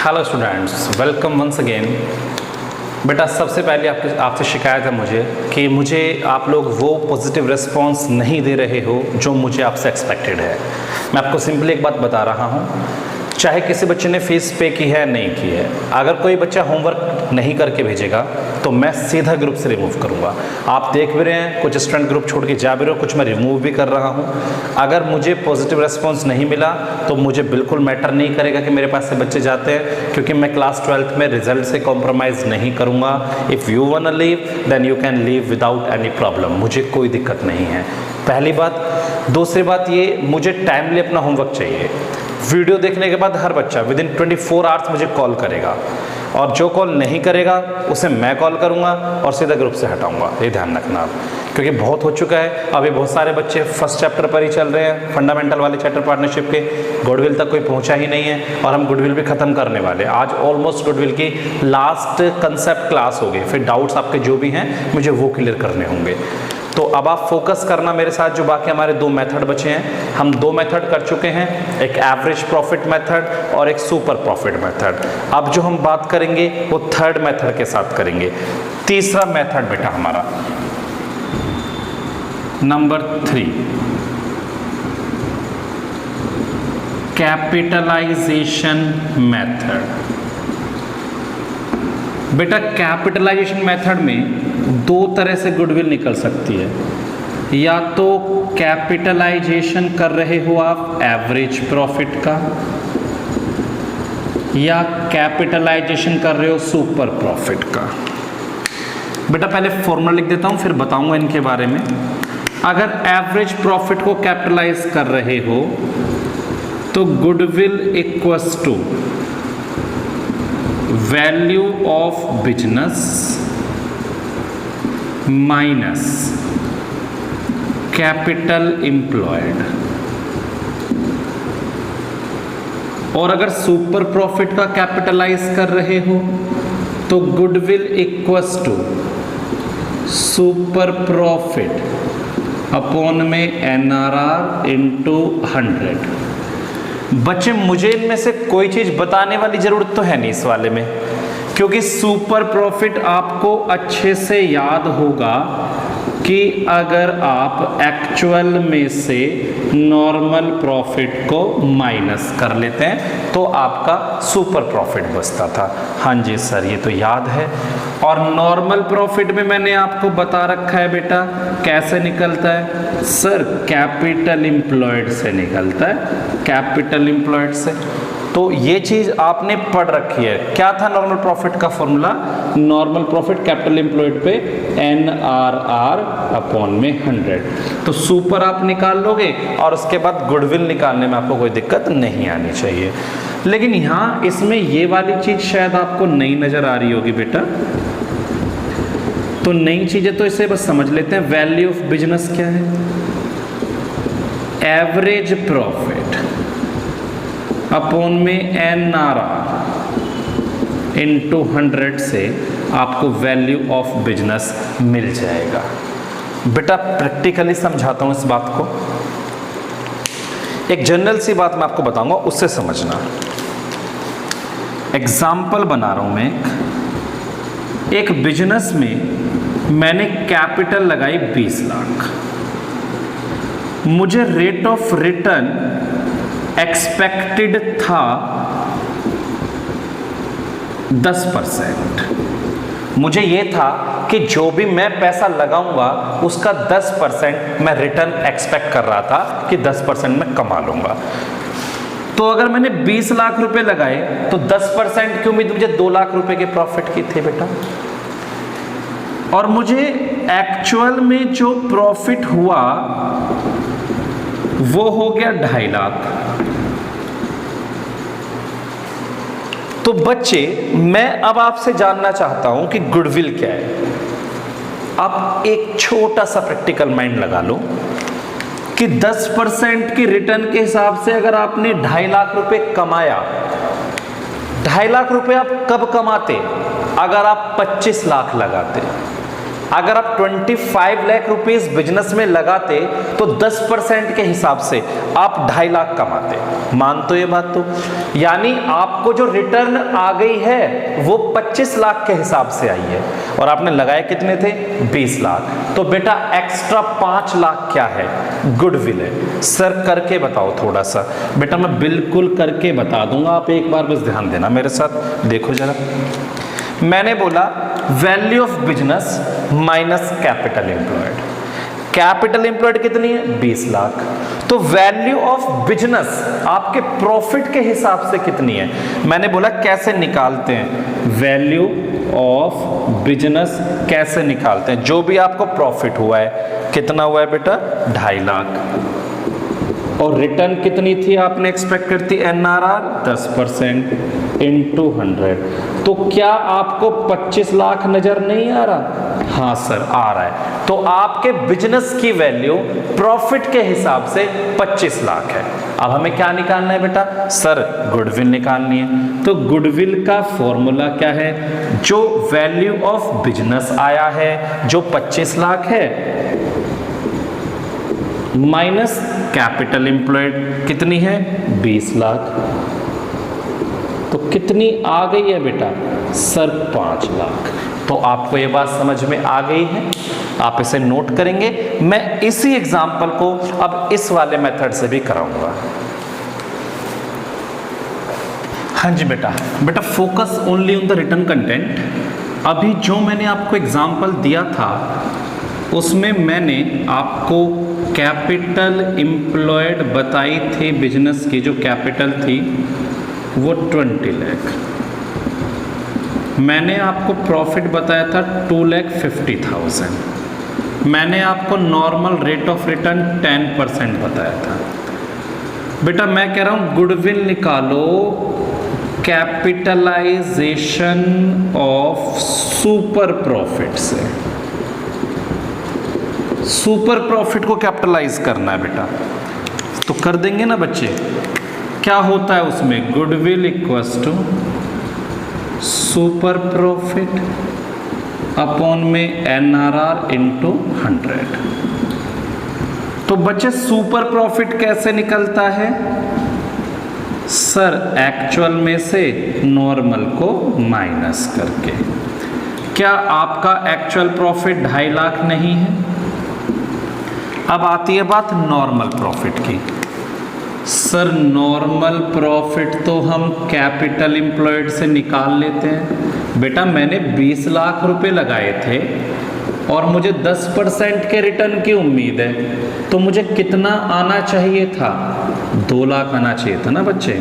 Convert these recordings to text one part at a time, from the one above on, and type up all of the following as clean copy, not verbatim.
Hello students, welcome once again. बेटा सबसे पहले आपसे शिकायत है मुझे कि मुझे आप लोग वो पॉजिटिव रिस्पांस नहीं दे रहे हो जो मुझे आपसे एक्सपेक्टेड है। मैं आपको सिंपली एक बात बता रहा हूँ, चाहे किसी बच्चे ने फीस पे की है नहीं की है, अगर कोई बच्चा होमवर्क नहीं करके भेजेगा तो मैं सीधा ग्रुप से रिमूव करूँगा। आप देख भी रहे हैं कुछ स्टूडेंट ग्रुप छोड़ के जा भी रहे हो, कुछ मैं रिमूव भी कर रहा हूँ। अगर मुझे पॉजिटिव रिस्पांस नहीं मिला तो मुझे बिल्कुल मैटर नहीं करेगा कि मेरे पास से बच्चे जाते हैं, क्योंकि मैं क्लास 12th में रिजल्ट से कॉम्प्रोमाइज़ नहीं करूँगा। If you want to leave then you can leave without any problem, मुझे कोई दिक्कत नहीं है। पहली बात। दूसरी बात ये, मुझे टाइमली अपना होमवर्क चाहिए। वीडियो देखने के बाद हर बच्चा विदिन 24 आवर्स मुझे कॉल करेगा, और जो कॉल नहीं करेगा उसे मैं कॉल करूंगा और सीधा ग्रुप से हटाऊंगा। ये ध्यान रखना आप, क्योंकि बहुत हो चुका है। अभी बहुत सारे बच्चे फर्स्ट चैप्टर पर ही चल रहे हैं, फंडामेंटल वाले चैप्टर पार्टनरशिप के, गुडविल तक कोई पहुंचा ही नहीं है और हम गुडविल भी ख़त्म करने वाले। आज ऑलमोस्ट गुडविल की लास्ट कंसेप्ट क्लास हो गई, फिर डाउट्स आपके जो भी हैं मुझे वो क्लियर करने होंगे। तो अब आप फोकस करना मेरे साथ। जो बाकी हमारे दो मेथड बचे हैं, हम दो मेथड कर चुके हैं, एक एवरेज प्रॉफिट मेथड और एक सुपर प्रॉफिट मेथड। अब जो हम बात करेंगे वो थर्ड मेथड के साथ करेंगे। तीसरा मेथड बेटा हमारा नंबर 3, कैपिटलाइजेशन मेथड। बेटा कैपिटलाइजेशन मेथड में दो तरह से गुडविल निकल सकती है। या तो कैपिटलाइजेशन कर रहे हो आप एवरेज प्रॉफिट का, या कैपिटलाइजेशन कर रहे हो सुपर प्रॉफिट का। बेटा पहले फॉर्मूला लिख देता हूं, फिर बताऊंगा इनके बारे में। अगर एवरेज प्रॉफिट को कैपिटलाइज कर रहे हो तो goodwill equals to value of business minus capital employed. और अगर सुपर प्रॉफिट का कैपिटलाइज कर रहे हो तो goodwill equals to super profit upon में NRR इंटू 100। बच्चे मुझे इनमें से कोई चीज बताने वाली जरूरत तो है नहीं इस वाले में, क्योंकि सुपर प्रॉफिट आपको अच्छे से याद होगा कि अगर आप एक्चुअल में से नॉर्मल प्रॉफिट को माइनस कर लेते हैं तो आपका सुपर प्रॉफिट बचता था। हाँ जी सर, ये तो याद है। और नॉर्मल प्रॉफिट में मैंने आपको बता रखा है बेटा कैसे निकलता है सर, कैपिटल एम्प्लॉयड से निकलता है, कैपिटल एम्प्लॉयड से। तो ये चीज आपने पढ़ रखी है। क्या था नॉर्मल प्रॉफिट का formula? Normal profit capital employed पे NRR अपॉन में 100। तो सुपर आप निकाल लोगे और उसके बाद गुडविल निकालने में आपको कोई दिक्कत नहीं आनी चाहिए। लेकिन यहाँ इसमें ये वाली चीज शायद आपको नई नजर आ रही होगी बेटा, तो नई चीजें तो इसे बस समझ लेते हैं। वैल्यू ऑफ बिजनेस क्या है? एवरेज प्रॉफिट अपॉन में NRR इंटू 100 से आपको वैल्यू ऑफ बिजनेस मिल जाएगा। बेटा प्रैक्टिकली समझाता हूं इस बात को। एक जनरल सी बात मैं आपको बताऊंगा, उससे समझना। एग्जाम्पल बना रहा हूं मैं। एक बिजनेस में मैंने कैपिटल लगाई 20 लाख। मुझे रेट ऑफ रिटर्न एक्सपेक्टेड था 10%। मुझे यह था कि जो भी मैं पैसा लगाऊंगा उसका 10% मैं रिटर्न एक्सपेक्ट कर रहा था कि 10% मैं कमा लूंगा। तो अगर मैंने 20 लाख रुपए लगाए तो 10% की उम्मीद मुझे 2 लाख रुपए के प्रॉफिट की थी बेटा। और मुझे एक्चुअल में जो प्रॉफिट हुआ वो हो गया 2.5 लाख। तो बच्चे मैं अब आपसे जानना चाहता हूं कि गुडविल क्या है। आप एक छोटा सा प्रैक्टिकल माइंड लगा लो कि 10% की रिटर्न के हिसाब से अगर आपने 2.5 लाख रुपए कमाया, 2.5 लाख रुपए आप कब कमाते? अगर आप 25 लाख लगाते। अगर आप 25 लाख रुपीस बिजनेस में लगाते तो 10% के हिसाब से आप 2.5 लाख कमाते। मान तो ये बात तो, यानी आपको जो रिटर्न आ गई है वो 25 लाख के हिसाब से आई है और आपने लगाए कितने थे 20 लाख। तो बेटा एक्स्ट्रा 5 लाख क्या है, गुडविल है। सर करके बताओ थोड़ा सा। बेटा मैं बिल्कुल करके बता दूंगा, आप एक बार बस ध्यान देना मेरे साथ। देखो जरा, मैंने बोला value of business minus capital employed. Capital employed कितनी है 20 लाख, तो वैल्यू ऑफ बिजनेस आपके प्रॉफिट के हिसाब से कितनी है। मैंने बोला कैसे निकालते हैं, वैल्यू ऑफ बिजनेस कैसे निकालते हैं। जो भी आपको प्रॉफिट हुआ है, कितना हुआ है बेटा 2.5 लाख, और रिटर्न कितनी थी आपने एक्सपेक्ट करती, एनआरआर 10% इंटू 100। तो क्या आपको 25 लाख नजर नहीं आ रहा? हाँ सर आ रहा है। तो आपके बिजनेस की वैल्यू प्रॉफिट के हिसाब से 25 लाख है। अब हमें क्या निकालना है बेटा, सर गुडविल निकालनी है। तो गुडविल का फॉर्मूला क्या है, जो वैल्यू ऑफ बिजनेस आया है जो 25 लाख है माइनस कैपिटल एम्प्लॉयड कितनी है 20 लाख, तो कितनी आ गई है बेटा सर 5 लाख। तो आपको ये बात समझ में आ गई है, आप इसे नोट करेंगे। मैं इसी एग्जाम्पल को अब इस वाले मेथड से भी कराऊंगा। हाँ जी बेटा, बेटा focus only on the written content. अभी जो मैंने आपको एग्जाम्पल दिया था उसमें मैंने आपको कैपिटल एम्प्लॉयड बताई थी, बिजनेस की जो कैपिटल थी वो 20 लाख। मैंने आपको प्रॉफिट बताया था 2,50,000। मैंने आपको नॉर्मल रेट ऑफ रिटर्न 10% बताया था। बेटा मैं कह रहा हूँ गुडविल निकालो कैपिटलाइजेशन ऑफ सुपर प्रॉफिट से। सुपर प्रॉफिट को कैपिटलाइज करना है बेटा, तो कर देंगे ना बच्चे। क्या होता है उसमें, goodwill equals to super profit upon में एनआरआर इंटू 100। तो बच्चे सुपर प्रॉफिट कैसे निकलता है, सर एक्चुअल में से नॉर्मल को माइनस करके। क्या आपका एक्चुअल प्रॉफिट 2.5 लाख नहीं है? अब आती है बात नॉर्मल प्रॉफिट की। सर नॉर्मल प्रॉफिट तो हम कैपिटल एम्प्लॉयड से निकाल लेते हैं। बेटा मैंने 20 लाख रुपए लगाए थे और मुझे 10% के रिटर्न की उम्मीद है, तो मुझे कितना आना चाहिए था, 2 लाख आना चाहिए था ना बच्चे।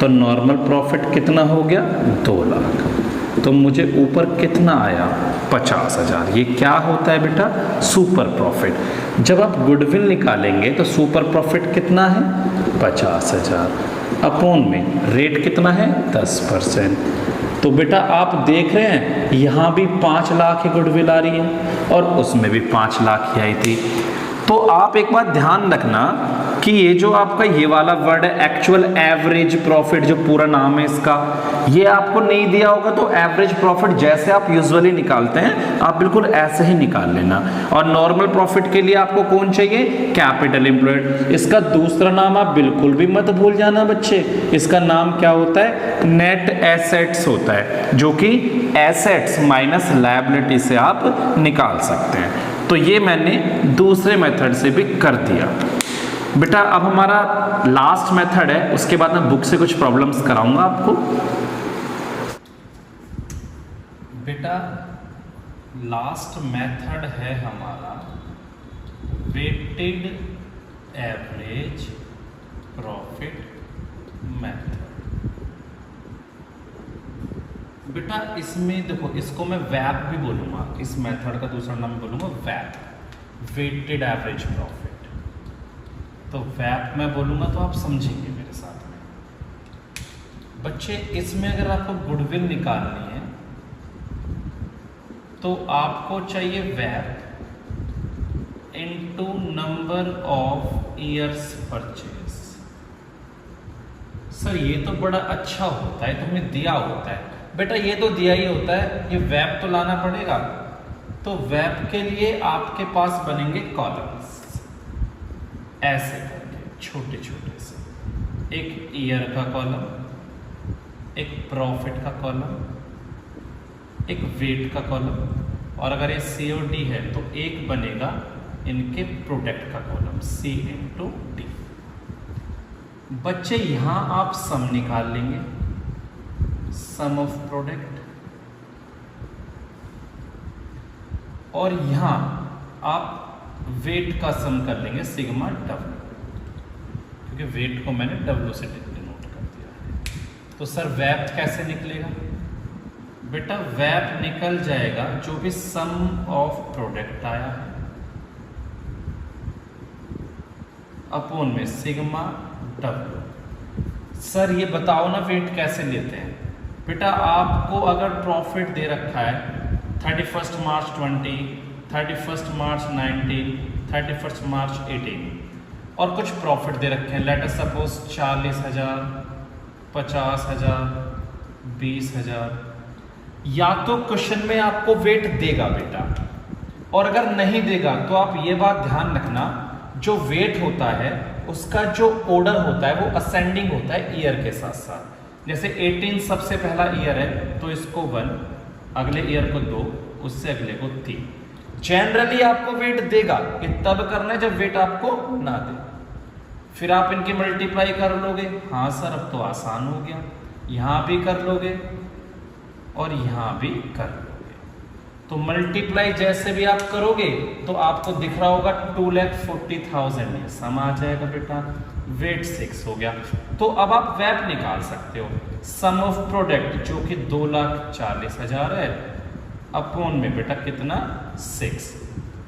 तो नॉर्मल प्रॉफिट कितना हो गया 2 लाख, तो मुझे ऊपर कितना आया 50,000। ये क्या होता है बेटा, सुपर प्रॉफिट। जब आप गुडविल निकालेंगे तो सुपर प्रॉफिट कितना है 50,000 अपॉन में रेट कितना है 10%। तो बेटा आप देख रहे हैं यहाँ भी 5 लाख की गुडविल आ रही है और उसमें भी 5 लाख ही आई थी। तो आप एक बात ध्यान रखना कि ये जो आपका ये वाला वर्ड है एक्चुअल एवरेज प्रॉफिट, जो पूरा नाम है इसका, ये आपको नहीं दिया होगा तो एवरेज प्रॉफिट जैसे आप यूजुअली निकालते हैं आप बिल्कुल ऐसे ही निकाल लेना। और नॉर्मल प्रॉफिट के लिए आपको कौन चाहिए, कैपिटल एम्प्लॉयड। इसका दूसरा नाम आप बिल्कुल भी मत भूल जाना बच्चे, इसका नाम क्या होता है, नेट एसेट्स होता है, जो कि एसेट्स माइनस लायबिलिटी से आप निकाल सकते हैं। तो ये मैंने दूसरे मेथड से भी कर दिया। बेटा अब हमारा लास्ट मेथड है, उसके बाद मैं बुक से कुछ प्रॉब्लम्स कराऊंगा आपको। बेटा लास्ट मेथड है हमारा वेटेड एवरेज प्रॉफिट मेथड। बेटा इसमें देखो, इसको मैं वैप भी बोलूँगा, इस मेथड का दूसरा नाम बोलूँगा वैप, वेटेड एवरेज प्रॉफिट। तो वैप मैं बोलूँगा तो आप समझेंगे मेरे साथ में। बच्चे इसमें अगर आपको गुडविल निकालनी है तो आपको चाहिए वैप into number of years purchase. Sir ये तो बड़ा अच्छा होता है, तुम्हें दिया होता है। बेटा ये तो दिया ही होता है, ये वैप तो लाना पड़ेगा। तो वैप के लिए आपके पास बनेंगे कॉलम्स ऐसे करके, छोटे छोटे से एक ईयर का कॉलम, एक प्रॉफिट का कॉलम, एक वेट का कॉलम, और अगर ये सी और डी है तो एक बनेगा इनके प्रोडक्ट का कॉलम सी इंटू डी। बच्चे यहां आप सम निकाल लेंगे, सम ऑफ प्रोडक्ट, और यहां आप वेट का सम कर लेंगे सिग्मा डब्ल्यू, क्योंकि वेट को मैंने डब्ल्यू से नोट कर दिया है। तो सर वैप कैसे निकलेगा? बेटा वैप निकल जाएगा जो भी सम ऑफ प्रोडक्ट आया है अपोन में सिग्मा डब्ल्यू। सर ये बताओ ना वेट कैसे लेते हैं? बेटा आपको अगर प्रॉफिट दे रखा है 31 मार्च 20, 31 मार्च 19, 31 मार्च 18 और कुछ प्रॉफिट दे रखे हैं, लेट अस सपोज 40,000, 50,000, 20,000, या तो क्वेश्चन में आपको वेट देगा बेटा, और अगर नहीं देगा तो आप ये बात ध्यान रखना, जो वेट होता है उसका जो ऑर्डर होता है वो असेंडिंग होता है ईयर के साथ साथ। जैसे 18 सबसे पहला ईयर है तो इसको 1, अगले ईयर को 2, उससे अगले को 3। जनरली आपको वेट देगा, कि तब करना है जब वेट आपको ना दे, फिर आप इनकी मल्टीप्लाई कर लोगे। हाँ सर अब तो आसान हो गया, यहां भी कर लोगे और यहां भी कर लोगे। तो मल्टीप्लाई जैसे भी आप करोगे तो आपको दिख रहा होगा 2,40,000, ये सम आ जाएगा बेटा, वेट 6 हो गया। तो अब आप वैप निकाल सकते हो, सम ऑफ प्रोडक्ट जो कि 2,40,000 है अपोन में बेटा कितना 6।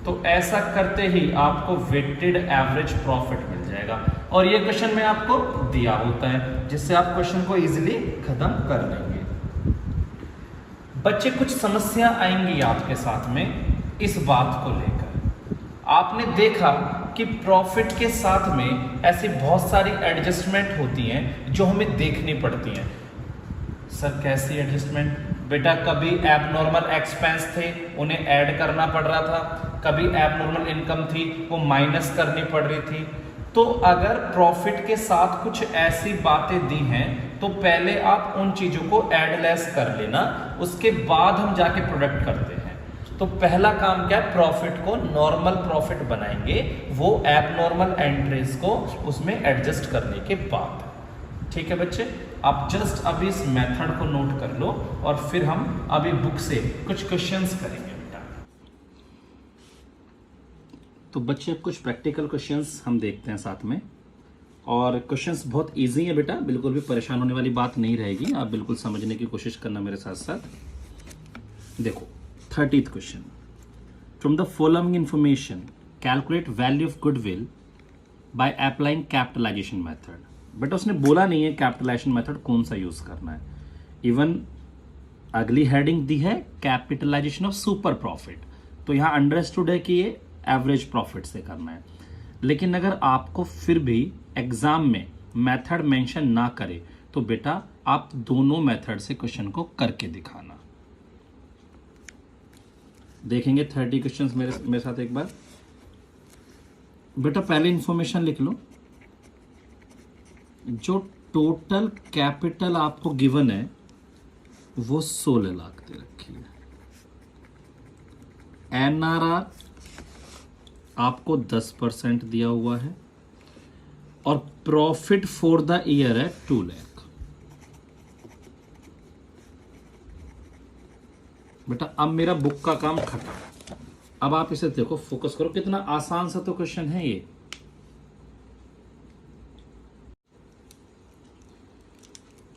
तो ऐसा करते ही आपको वेटेड एवरेज प्रॉफिट मिल जाएगा, और ये क्वेश्चन में आपको दिया होता है, जिससे आप क्वेश्चन को इजीली खत्म कर लेंगे। बच्चे कुछ समस्या आएंगी आपके साथ में इस बात को लेकर। आपने देखा कि प्रॉफिट के साथ में ऐसी बहुत सारी एडजस्टमेंट होती हैं जो हमें देखनी पड़ती हैं। सर कैसी एडजस्टमेंट? बेटा कभी एबनॉर्मल एक्सपेंस थे, उन्हें ऐड करना पड़ रहा था, कभी एबनॉर्मल इनकम थी, वो माइनस करनी पड़ रही थी। तो अगर प्रॉफिट के साथ कुछ ऐसी बातें दी हैं तो पहले आप उन चीजों को ऐड लेस कर लेना, उसके बाद हम जाके प्रोडक्ट करते हैं। तो पहला काम क्या है, प्रॉफिट को नॉर्मल प्रॉफिट बनाएंगे, वो एबनॉर्मल एंट्रीज को उसमें एडजस्ट करने के बाद। ठीक है बच्चे, आप जस्ट अभी इस मेथड को नोट कर लो और फिर हम अभी बुक से कुछ क्वेश्चंस करेंगे बेटा। तो बच्चे कुछ प्रैक्टिकल क्वेश्चंस हम देखते हैं साथ में, और क्वेश्चंस बहुत इजी है बेटा, बिल्कुल भी परेशान होने वाली बात नहीं रहेगी, आप बिल्कुल समझने की कोशिश करना मेरे साथ साथ। देखो 30th question, from the following information calculate value of goodwill by applying capitalization method. बेटा उसने बोला नहीं है कैपिटलाइजेशन मेथड कौन सा यूज करना है, इवन अगली हेडिंग दी है कैपिटलाइजेशन ऑफ सुपर प्रॉफिट, तो यहां अंडरस्टूड है कि ये एवरेज प्रॉफिट से करना है। लेकिन अगर आपको फिर भी एग्जाम में मेथड मेंशन ना करे तो बेटा आप दोनों मेथड से क्वेश्चन को करके दिखाना। देखेंगे 30 क्वेश्चंस मेरे साथ एक बार। बेटा पहले इंफॉर्मेशन लिख लो, जो टोटल कैपिटल आपको गिवन है वो 16 लाख दे रखी है। एनआरआर आपको 10% दिया हुआ है, और प्रॉफिट फॉर द ईयर है 2 लाख। बेटा अब मेरा बुक का काम खत्म, अब आप इसे देखो, फोकस करो, कितना आसान सा तो क्वेश्चन है ये।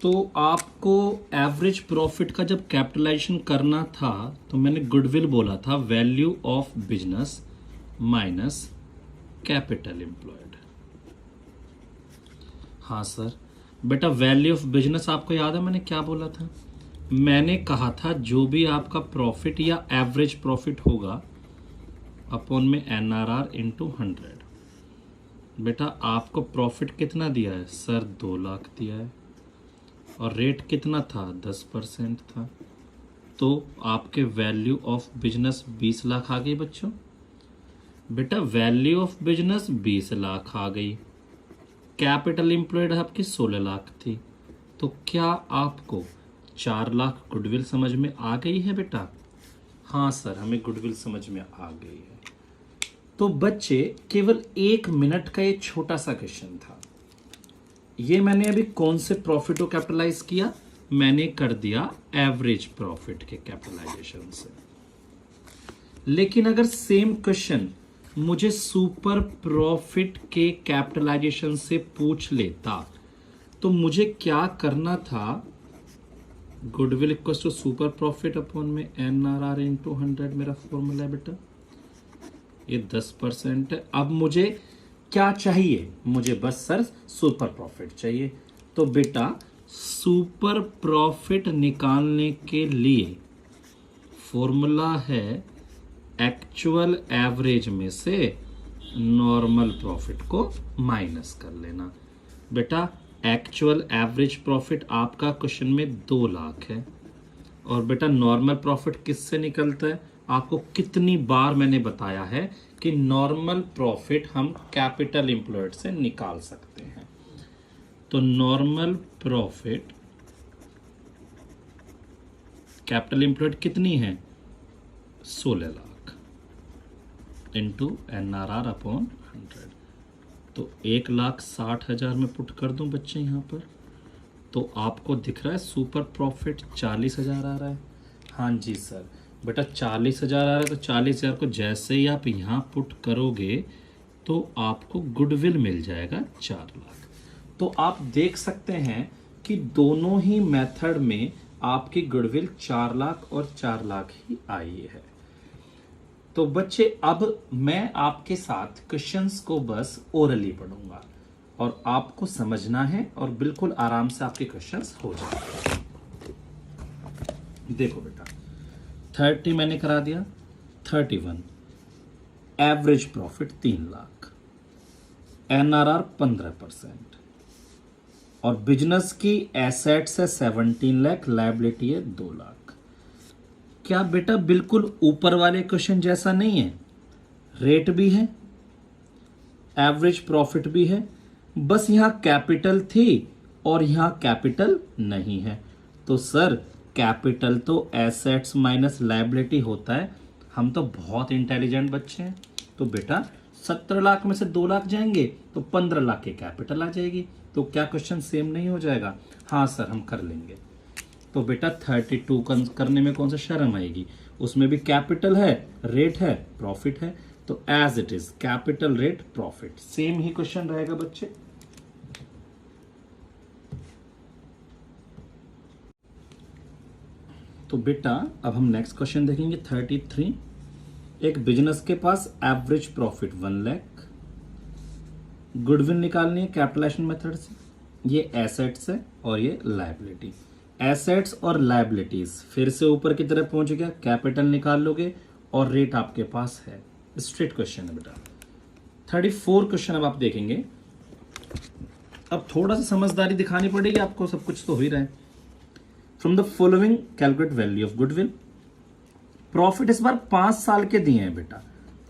तो आपको एवरेज प्रॉफिट का जब कैपिटलाइजेशन करना था तो मैंने गुडविल बोला था value of business minus capital employed. हाँ सर बेटा वैल्यू ऑफ बिजनेस आपको याद है मैंने क्या बोला था? मैंने कहा था जो भी आपका प्रॉफिट या एवरेज प्रॉफिट होगा अपॉन में एनआरआर इंटू 100। बेटा आपको प्रॉफिट कितना दिया है सर? 2 लाख दिया है, और रेट कितना था? 10% था, तो आपके वैल्यू ऑफ बिजनेस 20 लाख आ गई बच्चों। बेटा वैल्यू ऑफ बिजनेस 20 लाख आ गई, कैपिटल एम्प्लॉयड आपकी 16 लाख थी, तो क्या आपको 4 लाख गुडविल समझ में आ गई है बेटा? हाँ सर, हमें गुडविल समझ में आ गई है। तो बच्चे, केवल 1 मिनट का ये छोटा सा क्वेश्चन था। ये मैंने अभी कौन से प्रॉफिट को कैपिटलाइज किया? मैंने कर दिया एवरेज प्रॉफिट के कैपिटलाइजेशन से। लेकिन अगर सेम क्वेश्चन मुझे सुपर प्रॉफिट के कैपिटलाइजेशन से पूछ लेता तो मुझे क्या करना था? Goodwill equal to super profit upon में NRR इंटू 100 मेरा फॉर्मूला है बेटा। ये 10% है। अब मुझे क्या चाहिए? मुझे बस सर सुपर प्रॉफिट चाहिए। तो बेटा सुपर प्रॉफिट निकालने के लिए फॉर्मूला है एक्चुअल एवरेज में से नॉर्मल प्रॉफिट को माइनस कर लेना। बेटा एक्चुअल एवरेज प्रॉफिट आपका क्वेश्चन में 2 लाख है, और बेटा नॉर्मल प्रॉफिट किससे निकलता है? आपको कितनी बार मैंने बताया है कि नॉर्मल प्रॉफिट हम कैपिटल एम्प्लॉयड से निकाल सकते हैं। तो नॉर्मल प्रॉफिट कैपिटल एम्प्लॉयड कितनी है? 16 लाख इंटू NRR अपॉन 100। तो 1,60,000 में पुट कर दूं बच्चे यहाँ पर, तो आपको दिख रहा है सुपर प्रॉफिट 40,000 आ रहा है। हाँ जी सर, बेटा 40,000 आ रहा है, तो 40,000 को जैसे ही आप यहाँ पुट करोगे तो आपको गुडविल मिल जाएगा 4 लाख। तो आप देख सकते हैं कि दोनों ही मेथड में आपकी गुडविल 4 लाख और 4 लाख ही आई है। तो बच्चे, अब मैं आपके साथ क्वेश्चंस को बस ओरली पढ़ूंगा और आपको समझना है और बिल्कुल आराम से आपके क्वेश्चंस हो जाएंगे। देखो बेटा, 30 मैंने करा दिया, 31 एवरेज प्रॉफिट 3 लाख, NRR 15%, और बिजनेस की एसेट्स है 17 लाख, लायबिलिटी है 2 लाख। क्या बेटा बिल्कुल ऊपर वाले क्वेश्चन जैसा नहीं है? रेट भी है, एवरेज प्रॉफिट भी है, बस यहां कैपिटल थी और यहां कैपिटल नहीं है। तो सर कैपिटल तो एसेट्स माइनस लायबिलिटी होता है। हम तो बहुत इंटेलिजेंट बच्चे हैं। तो बेटा 17 लाख में से 2 लाख जाएंगे तो 15 लाख की कैपिटल आ जाएगी। तो क्या क्वेश्चन सेम नहीं हो जाएगा? हाँ सर, हम कर लेंगे। तो बेटा 32 करने में कौन सा शर्म आएगी? उसमें भी कैपिटल है, रेट है, प्रॉफिट है, तो as it is capital rate profit, same ही क्वेश्चन रहेगा बच्चे। तो बेटा अब हम नेक्स्ट क्वेश्चन देखेंगे 33। एक बिजनेस के पास एवरेज प्रॉफिट 1 लाख, गुडविल निकालनी है कैपिटलाइजेशन मेथड से। ये एसेट्स है और ये लायबिलिटी। एसेट्स और लायबिलिटीज फिर से ऊपर की तरफ पहुंच गया, कैपिटल निकाल लोगे और रेट आपके पास है। स्ट्रेट क्वेश्चन है बेटा। 34 क्वेश्चन अब आप देखेंगे। अब थोड़ा सा समझदारी दिखानी पड़ेगी आपको, सब कुछ तो हो ही रहा है। From the following calculate value of goodwill. Profit इस बार 5 साल के दिए हैं बेटा,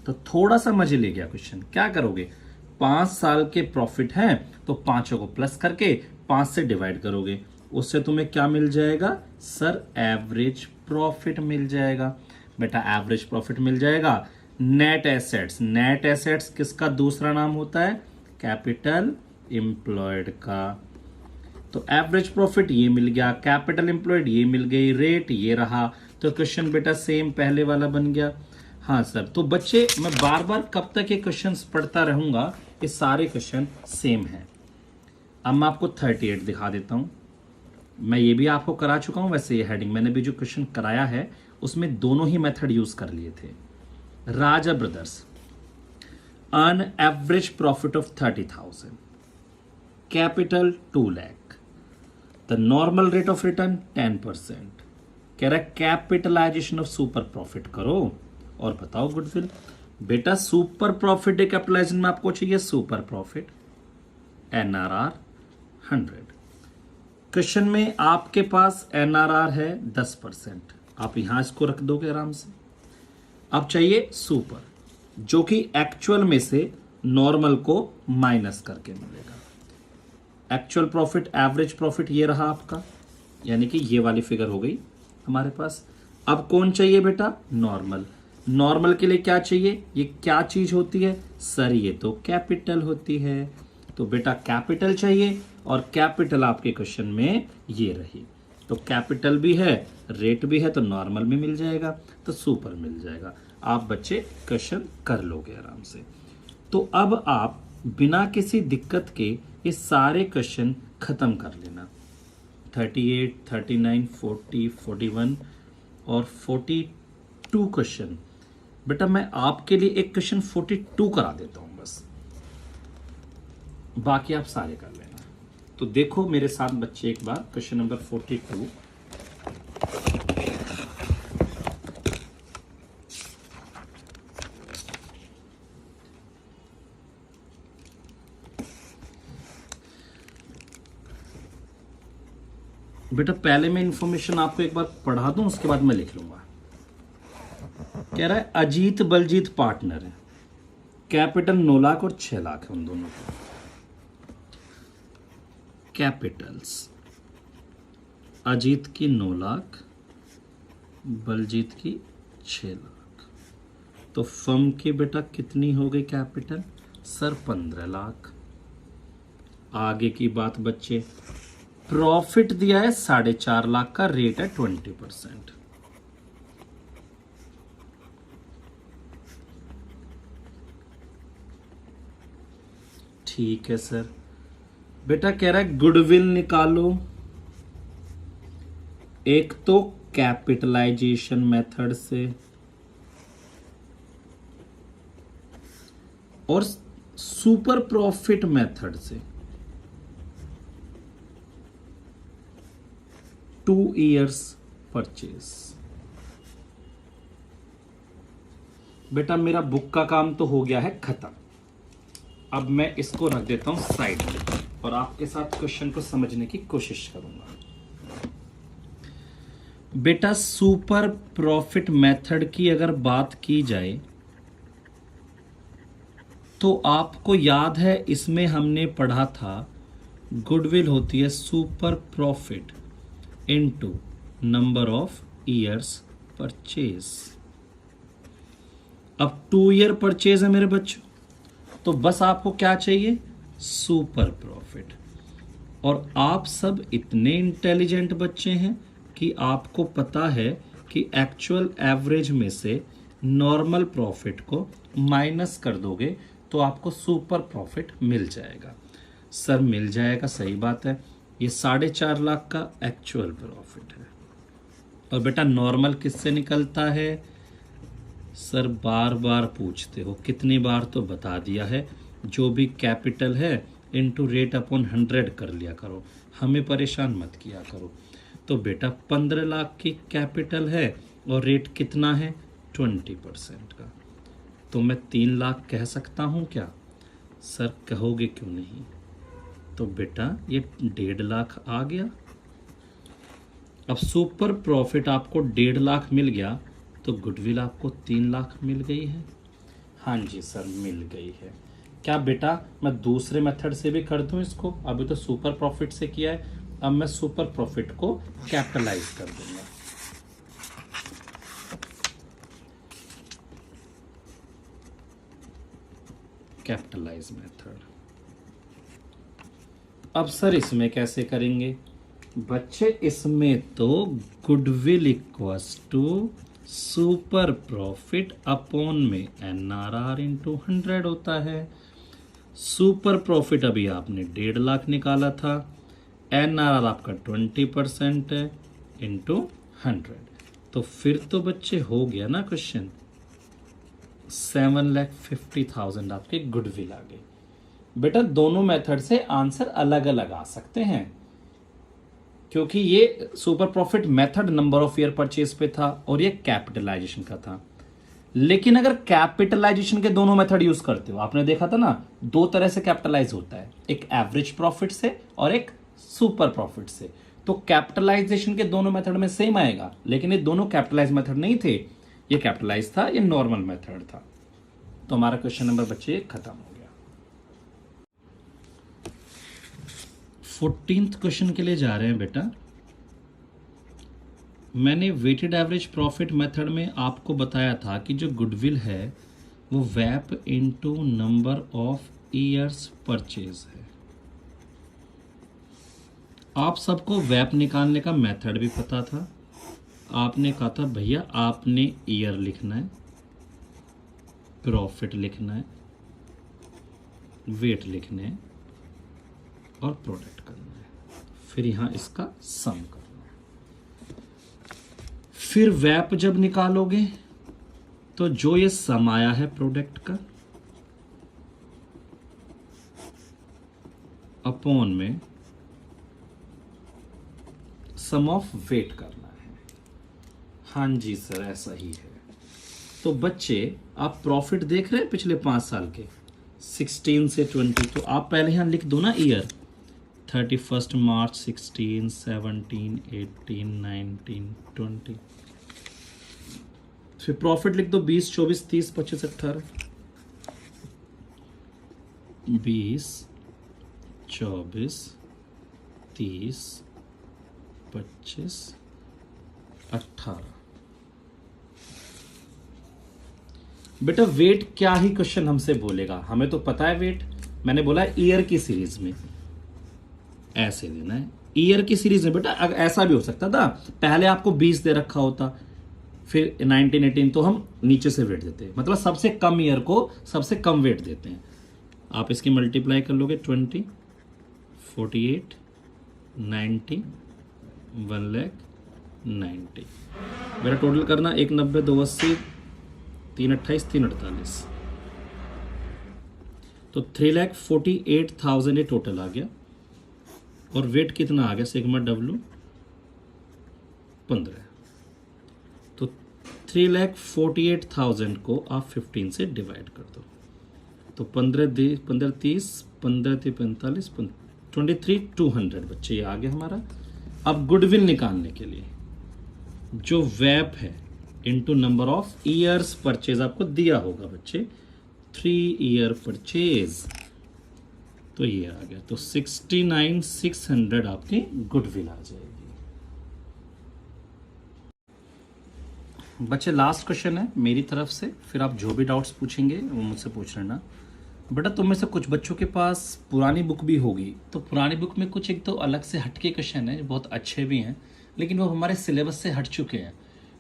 तो थोड़ा सा मजे ले गया क्वेश्चन। क्या करोगे? 5 साल के प्रॉफिट हैं तो 5 को प्लस करके 5 से डिवाइड करोगे, उससे तुम्हें क्या मिल जाएगा? सर एवरेज प्रॉफिट मिल जाएगा। बेटा एवरेज प्रॉफिट मिल जाएगा। नेट एसेट्स, नेट एसेट्स किसका दूसरा नाम होता है? कैपिटल एम्प्लॉयड का। तो एवरेज प्रॉफिट ये मिल गया, कैपिटल एम्प्लॉयड ये मिल गई, रेट ये रहा। तो क्वेश्चन बेटा सेम पहले वाला बन गया। हाँ सर, तो बच्चे मैं बार बार कब तक ये क्वेश्चंस पढ़ता रहूंगा? ये सारे क्वेश्चन सेम हैं। अब मैं आपको 38 दिखा देता हूं। मैं ये भी आपको करा चुका हूं, वैसे ये हेडिंग मैंने भी जो क्वेश्चन कराया है उसमें दोनों ही मेथड यूज कर लिए थे। Raja brothers earn average profit of 30,000, capital 2 lakh, the normal rate of return 10%। कह रहा है कैपिटलाइजेशन ऑफ सुपर प्रॉफिट करो और बताओ गुडविल। बेटा सुपर प्रॉफिट कैपिटलाइजेशन में आपको चाहिए सुपर प्रॉफिट, NRR 100। क्वेश्चन में आपके पास NRR है 10%, आप यहां इसको रख दोगे आराम से। अब चाहिए सुपर, जो कि एक्चुअल में से नॉर्मल को माइनस करके मिलेगा। एक्चुअल प्रॉफिट, एवरेज प्रॉफिट ये रहा आपका, यानी कि ये वाली फिगर हो गई हमारे पास। अब कौन चाहिए बेटा? नॉर्मल। नॉर्मल के लिए क्या चाहिए? ये क्या चीज होती है सर? ये तो कैपिटल होती है। तो बेटा कैपिटल चाहिए, और कैपिटल आपके क्वेश्चन में ये रही। तो कैपिटल भी है, रेट भी है, तो नॉर्मल भी मिल जाएगा, तो सुपर मिल जाएगा। आप बच्चे क्वेश्चन कर लोगे आराम से। तो अब आप बिना किसी दिक्कत के ये सारे क्वेश्चन खत्म कर लेना। 38, 39, 40, 41 और 42 क्वेश्चन। बेटा मैं आपके लिए एक क्वेश्चन 42 करा देता हूं बस, बाकी आप सारे कर लेना। तो देखो मेरे साथ बच्चे एक बार क्वेश्चन नंबर 42। बेटा पहले मैं इंफॉर्मेशन आपको एक बार पढ़ा दूं, उसके बाद मैं लिख लूंगा। कह रहा है अजीत बलजीत पार्टनर है, कैपिटल 9 लाख और 6 लाख है उन दोनों को। कैपिटल्स अजीत की 9 लाख, बलजीत की 6 लाख। तो फर्म की बेटा कितनी हो गई कैपिटल? सर 15 लाख। आगे की बात बच्चे, प्रॉफिट दिया है 4.5 लाख का, रेट है 20%। ठीक है सर। बेटा कह रहा है गुडविल निकालो। एक तो कैपिटलाइजेशन मेथड से और सुपर प्रॉफिट मेथड से। 2 years परचेज। बेटा मेरा बुक का काम तो हो गया है खत्म। अब मैं इसको रख देता हूं साइड में और आपके साथ क्वेश्चन को समझने की कोशिश करूंगा। बेटा सुपर प्रॉफिट मेथड की अगर बात की जाए तो आपको याद है इसमें हमने पढ़ा था गुडविल होती है super profit into number of years purchase. अब 2 year परचेज है मेरे बच्चों, तो बस आपको क्या चाहिए? Super profit. और आप सब इतने इंटेलिजेंट बच्चे हैं कि आपको पता है कि एक्चुअल एवरेज में से नॉर्मल प्रॉफिट को माइनस कर दोगे तो आपको सुपर प्रॉफिट मिल जाएगा। सर मिल जाएगा, सही बात है। ये 4.5 लाख का एक्चुअल प्रॉफिट है। और बेटा नॉर्मल किससे निकलता है? सर बार बार पूछते हो, कितनी बार तो बता दिया है, जो भी कैपिटल है इनटू रेट अपॉन 100 कर लिया करो, हमें परेशान मत किया करो। तो बेटा 15 लाख की कैपिटल है और रेट कितना है? 20% का। तो मैं 3 लाख कह सकता हूं क्या? सर कहोगे क्यों नहीं? तो बेटा ये 1.5 लाख आ गया। अब सुपर प्रॉफिट आपको 1.5 लाख मिल गया, तो गुडविल आपको 3 लाख मिल गई है। हाँ जी सर मिल गई है। क्या बेटा मैं दूसरे मेथड से भी कर दूं इसको? अभी तो सुपर प्रॉफिट से किया है, अब मैं सुपर प्रॉफिट को कैपिटलाइज कर दूंगा। Capitalise method. अब सर इसमें कैसे करेंगे? बच्चे इसमें तो goodwill equals to super profit upon में NRR इंटू 100 होता है। सुपर प्रॉफिट अभी आपने 1.5 लाख निकाला था, NRR आपका 20% है इंटू 100। तो फिर तो बच्चे हो गया ना क्वेश्चन, 7,50,000 आपके गुडविल आ गए। बेटा दोनों मेथड से आंसर अलग अलग आ सकते हैं, क्योंकि ये super profit method number of year purchase पे था और ये कैपिटलाइजेशन का था। लेकिन अगर कैपिटलाइजेशन के दोनों मेथड यूज करते हो, आपने देखा था ना 2 तरह से कैपिटलाइज होता है, एक एवरेज प्रॉफिट से और एक सुपर प्रॉफिट से। तो कैपिटलाइजेशन के दोनों मेथड में सेम आएगा, लेकिन ये दोनों कैपिटलाइज मेथड नहीं थे, ये कैपिटलाइज था, ये नॉर्मल मेथड था। तो हमारा क्वेश्चन नंबर बच्चे खत्म हो गया। 14th क्वेश्चन के लिए जा रहे हैं बेटा। मैंने वेटेड एवरेज प्रॉफिट मेथड में आपको बताया था कि जो गुडविल है वो वैप into number of years purchase है। आप सबको वैप निकालने का मेथड भी पता था। आपने कहा था भैया आपने ईयर लिखना है, प्रॉफिट लिखना है, वेट लिखने हैं और प्रोडक्ट करना है, फिर यहां इसका सम करना है। फिर वैप जब निकालोगे तो जो ये सम आया है प्रोडक्ट का अपॉन में सम ऑफ वेट करना है। हाँ जी सर ऐसा ही है। तो बच्चे आप प्रॉफिट देख रहे हैं पिछले 5 साल के 16 से 20, तो आप पहले यहां लिख दो ना ईयर 31 मार्च 16, 17, 18, 19, 20। फिर प्रॉफिट लिख दो 20, 24, 30, 25, 18। 20, 24, 30, 25, 18। बेटा वेट क्या ही क्वेश्चन हमसे बोलेगा, हमें तो पता है वेट। मैंने बोला ईयर की सीरीज में ऐसे देना है। ईयर की सीरीज में बेटा अगर ऐसा भी हो सकता था, पहले आपको 20 दे रखा होता, फिर 19, 18, तो हम नीचे से वेट देते हैं, मतलब सबसे कम ईयर को सबसे कम वेट देते हैं। आप इसकी मल्टीप्लाई कर लोगे 20, 48, 90, 1,90,000। मेरा टोटल करना 190, 280, 328, 348, तो 3,48,000 ये टोटल आ गया। और वेट कितना आ गया सिग्मा डब्ल्यू 15। तो 3,48,000 को आप 15 से डिवाइड कर दो, तो 15 30, 15 45, 23,200 बच्चे ये आ गया हमारा। अब गुडविल निकालने के लिए जो वैप है into number of years purchase आपको दिया होगा बच्चे, 3 ईयर परचेज, तो ये आ गया। तो 69,600 आपकी गुडविल आ जाएगी। बच्चे लास्ट क्वेश्चन है मेरी तरफ से, फिर आप जो भी डाउट्स पूछेंगे वो मुझसे पूछ लेना। बेटा तुम में से कुछ बच्चों के पास पुरानी बुक भी होगी, तो पुरानी बुक में कुछ एक तो अलग से हटके क्वेश्चन है जो बहुत अच्छे भी हैं, लेकिन वो हमारे सिलेबस से हट चुके हैं।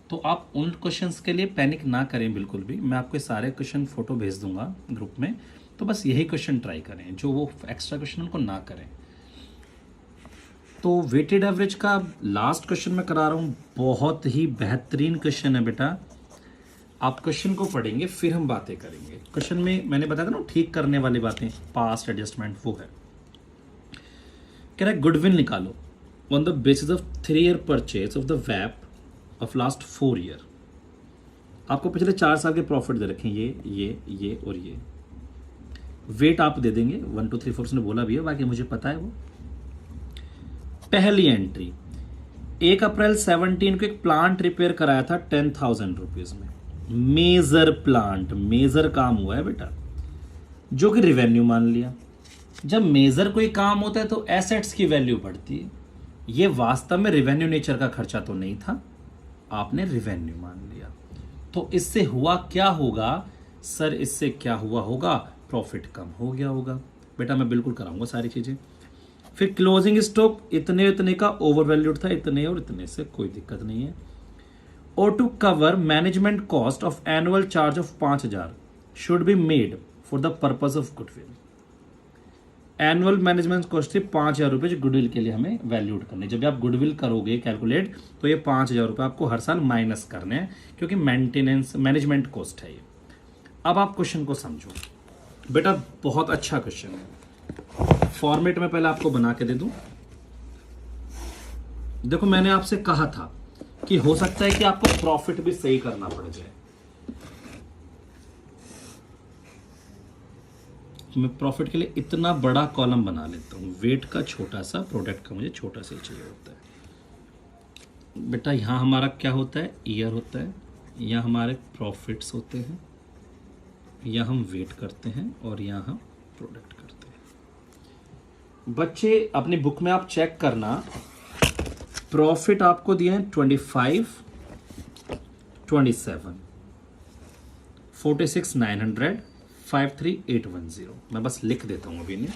तो आप उन क्वेश्चंस के लिए पैनिक ना करें बिल्कुल भी। मैं आपको सारे क्वेश्चन फोटो भेज दूंगा ग्रुप में, तो बस यही क्वेश्चन ट्राई करें, जो वो एक्स्ट्रा क्वेश्चन उनको ना करें। तो वेटेड एवरेज का लास्ट क्वेश्चन मैं करा रहा हूँ, बहुत ही बेहतरीन क्वेश्चन है बेटा। आप क्वेश्चन को पढ़ेंगे फिर हम बातें करेंगे। क्वेश्चन में मैंने बताया था ना ठीक करने वाली बातें, पास्ट एडजस्टमेंट, वो है। कह रहा है गुडविल निकालो on the basis of 3 year purchase of the वैप ऑफ लास्ट 4 ईयर। आपको पिछले 4 साल के प्रॉफिट दे रखे हैं, ये और ये। वेट आप दे देंगे 1 2 3 4 ने बोला भी है, बाकी मुझे पता है वो। पहली एंट्री 1 अप्रैल 17 को एक प्लांट रिपेयर कराया था 10,000 रुपीज में। मेजर प्लांट, मेजर काम हुआ है बेटा, जो कि रिवेन्यू मान लिया। जब मेजर कोई काम होता है तो एसेट्स की वैल्यू बढ़ती है। ये वास्तव में रिवेन्यू नेचर का खर्चा तो नहीं था, आपने रिवेन्यू मान लिया। तो इससे हुआ क्या होगा सर, इससे क्या हुआ होगा, प्रॉफिट कम हो गया होगा। बेटा मैं बिल्कुल कराऊंगा सारी चीजें। फिर क्लोजिंग स्टॉक इतने का ओवर वैल्यूड था, इतने और इतने से कोई दिक्कत नहीं है। और to cover management cost of annual charge of 5,000 should be made for the purpose of goodwill. Annual management cost थी 5,000 रुपए, जो गुडविल के लिए हमें वैल्यूड करने। जब आप गुडविल करोगे कैलकुलेट, तो ये 5,000 रुपए आपको हर साल माइनस करने हैं, क्योंकि मेंटेनेंस मैनेजमेंट कॉस्ट है ये। अब आप क्वेश्चन को समझो बेटा, बहुत अच्छा क्वेश्चन है। फॉर्मेट में पहले आपको बना के दे दूं। देखो मैंने आपसे कहा था कि हो सकता है कि आपको प्रॉफिट भी सही करना पड़ जाए। मैं प्रॉफिट के लिए इतना बड़ा कॉलम बना लेता हूं, वेट का छोटा सा, प्रोडक्ट का मुझे छोटा सा ही चाहिए होता है। बेटा यहां हमारा क्या होता है, ईयर होता है, यहां हमारे प्रॉफिट्स होते हैं, यहां हम वेट करते हैं और यहां हम प्रोडक्ट करते हैं। बच्चे अपनी बुक में आप चेक करना, प्रॉफिट आपको दिए हैं 25, 27, 46 900, 53810। मैं बस लिख देता हूं अभी इन्हें।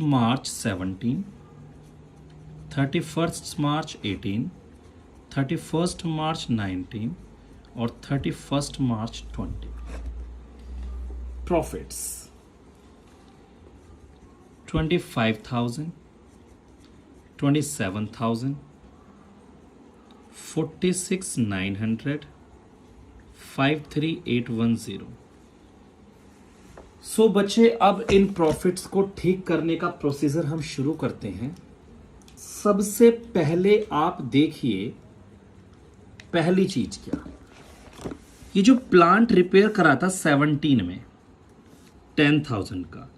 March 17, 31 March 18, 31 March 19 और 31 March 20। प्रॉफिट्स 25,000, 27,000, 46 900, 53810। सो बच्चे, अब इन प्रॉफिट्स को ठीक करने का प्रोसीजर हम शुरू करते हैं। सबसे पहले आप देखिए पहली चीज क्या, ये जो प्लांट रिपेयर करा था 17 में 10,000 का,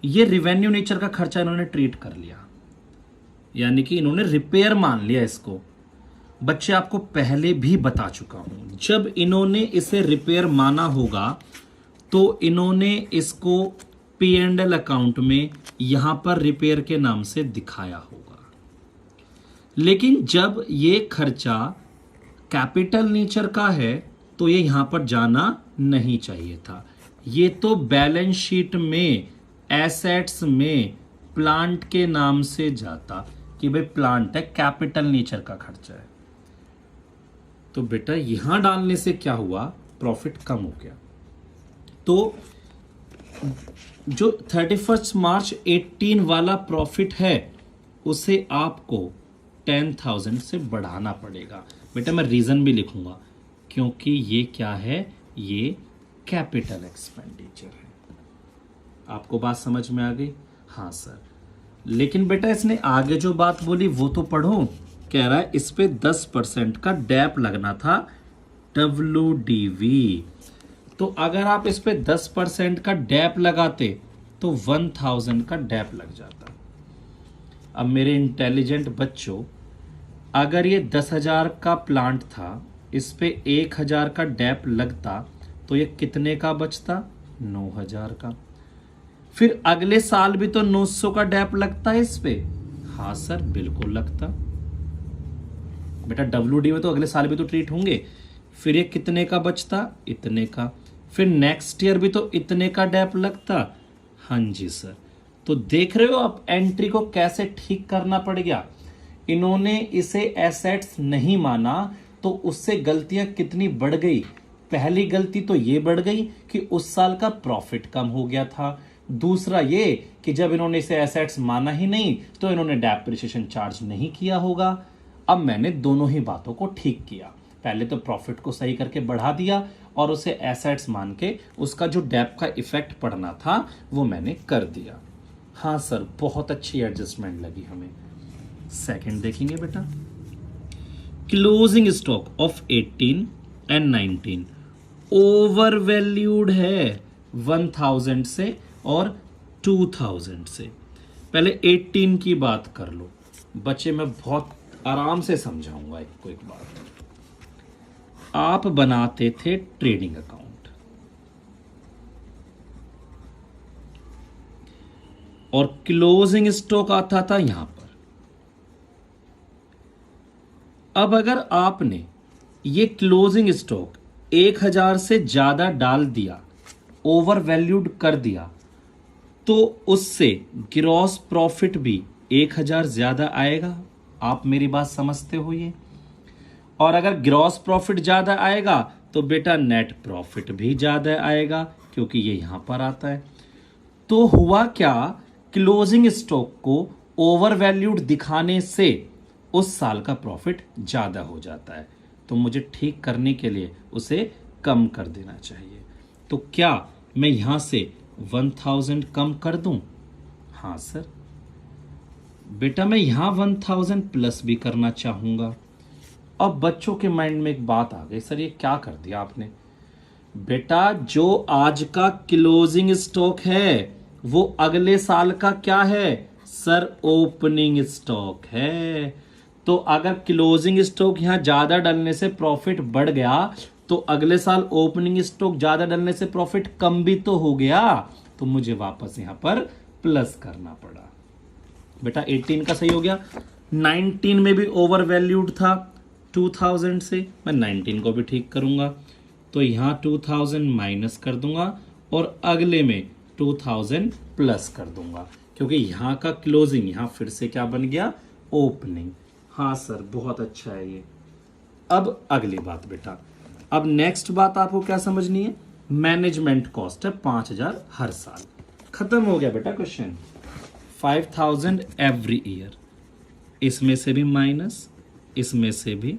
ये रिवेन्यू नेचर का खर्चा इन्होंने ट्रीट कर लिया, यानी कि इन्होंने रिपेयर मान लिया इसको। बच्चे आपको पहले भी बता चुका हूं, जब इन्होंने इसे रिपेयर माना होगा तो इन्होंने इसको P&L अकाउंट में यहां पर रिपेयर के नाम से दिखाया होगा। लेकिन जब ये खर्चा कैपिटल नेचर का है तो ये यहां पर जाना नहीं चाहिए था। ये तो बैलेंस शीट में एसेट्स में प्लांट के नाम से जाता कि भाई प्लांट है, कैपिटल नेचर का खर्चा है। तो बेटा यहां डालने से क्या हुआ, प्रॉफिट कम हो गया। तो जो 31 मार्च 18 वाला प्रॉफिट है उसे आपको 10,000 से बढ़ाना पड़ेगा। बेटा मैं रीजन भी लिखूंगा, क्योंकि ये क्या है, ये कैपिटल एक्सपेंडिचर है। आपको बात समझ में आ गई? हाँ सर। लेकिन बेटा इसने आगे जो बात बोली वो तो पढ़ो। कह रहा है इस पे 10% का डैप लगना था, WDV। तो अगर आप इस पे 10% का डैप लगाते तो 1000 का डैप लग जाता। अब मेरे इंटेलिजेंट बच्चों, अगर ये 10,000 का प्लांट था, इस पे 1,000 का डैप लगता तो ये कितने का बचता, 9,000 का। फिर अगले साल भी तो 900 का डैप लगता है इस पे। हाँ सर बिल्कुल लगता। बेटा WD में तो अगले साल भी तो ट्रीट होंगे। फिर ये कितने का बचता, इतने का। फिर नेक्स्ट ईयर भी तो इतने का डैप लगता। हाँ जी सर। तो देख रहे हो आप एंट्री को कैसे ठीक करना पड़ गया। इन्होंने इसे एसेट्स नहीं माना तो उससे गलतियां कितनी बढ़ गई। पहली गलती तो ये बढ़ गई कि उस साल का प्रॉफिट कम हो गया था। दूसरा ये कि जब इन्होंने इसे एसेट्स माना ही नहीं तो इन्होंने डेप्रिसिएशन चार्ज नहीं किया होगा। अब मैंने दोनों ही बातों को ठीक किया। पहले तो प्रॉफिट को सही करके बढ़ा दिया और उसे एसेट्स मान के उसका जो डेप का इफेक्ट पड़ना था वो मैंने कर दिया। हाँ सर, बहुत अच्छी एडजस्टमेंट लगी हमें। सेकंड देखेंगे बेटा, closing stock of 18 and 19 over valued है 1000 से और 2000 से। पहले 18 की बात कर लो बच्चे, मैं बहुत आराम से समझाऊंगा एक बात। आप बनाते थे ट्रेडिंग अकाउंट और क्लोजिंग स्टॉक आता था यहां पर। अब अगर आपने ये क्लोजिंग स्टॉक 1,000 से ज्यादा डाल दिया, ओवर वैल्यूड कर दिया, तो उससे ग्रॉस प्रॉफिट भी 1,000 ज्यादा आएगा। आप मेरी बात समझते हो ये? और अगर ग्रॉस प्रॉफिट ज्यादा आएगा तो बेटा नेट प्रॉफिट भी ज्यादा आएगा, क्योंकि ये यहां पर आता है। तो हुआ क्या, क्लोजिंग स्टॉक को ओवर वैल्यूड दिखाने से उस साल का प्रॉफिट ज्यादा हो जाता है। तो मुझे ठीक करने के लिए उसे कम कर देना चाहिए। तो क्या मैं यहां से 1000 कम कर दूं? हाँ सर। बेटा मैं यहां 1000 प्लस भी करना चाहूंगा। अब बच्चों के माइंड में एक बात आ गई, सर ये क्या कर दिया आपने। बेटा जो आज का क्लोजिंग स्टॉक है वो अगले साल का क्या है सर, ओपनिंग स्टॉक है। तो अगर क्लोजिंग स्टॉक यहां ज्यादा डालने से प्रॉफिट बढ़ गया तो अगले साल ओपनिंग स्टॉक ज्यादा डलने से प्रॉफिट कम भी तो हो गया, तो मुझे वापस यहां पर प्लस करना पड़ा। बेटा 18 का सही हो गया। 19 में भी ओवर वैल्यूड था 2000 से, मैं 19 को भी ठीक करूंगा, तो यहां 2000 माइनस कर दूंगा और अगले में 2000 प्लस कर दूंगा, क्योंकि यहां का क्लोजिंग यहां फिर से क्या बन गया, ओपनिंग। हाँ सर बहुत अच्छा है ये। अब अगली बात बेटा, अब नेक्स्ट बात आपको क्या समझनी है, मैनेजमेंट कॉस्ट है 5000 हर साल। खत्म हो गया बेटा क्वेश्चन। 5000 एवरी ईयर, इसमें से भी माइनस, इसमें से भी,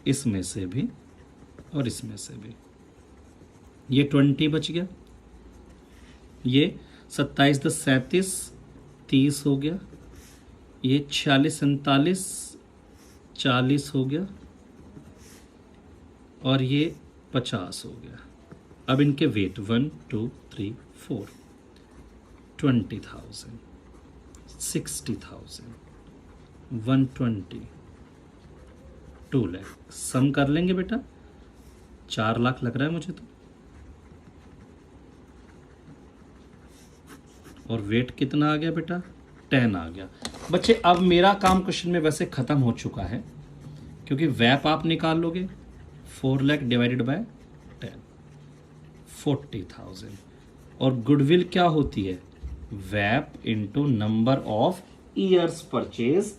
इसमें से भी और इसमें से भी, ये 20 बच गया, ये 27 10 37 30 हो गया, ये 46 47 40 हो गया और ये 50 हो गया। अब इनके वेट 1 2 3 4 20,000 60,000 120 2 लाख। सम कर लेंगे बेटा, 4 लाख लग रहा है मुझे तो। और वेट कितना आ गया बेटा, 10 आ गया। बच्चे अब मेरा काम क्वेश्चन में वैसे खत्म हो चुका है, क्योंकि वैप आप निकाल लोगे 4 लाख डिवाइडेड बाय 10 40,000। और गुडविल क्या होती है, वैप into number of years purchase,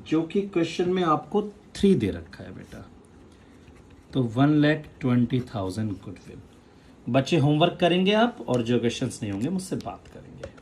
जो कि क्वेश्चन में आपको 3 दे रखा है बेटा, तो 1,20,000 गुडविल। बच्चे होमवर्क करेंगे आप, और जो क्वेश्चंस नहीं होंगे मुझसे बात करेंगे।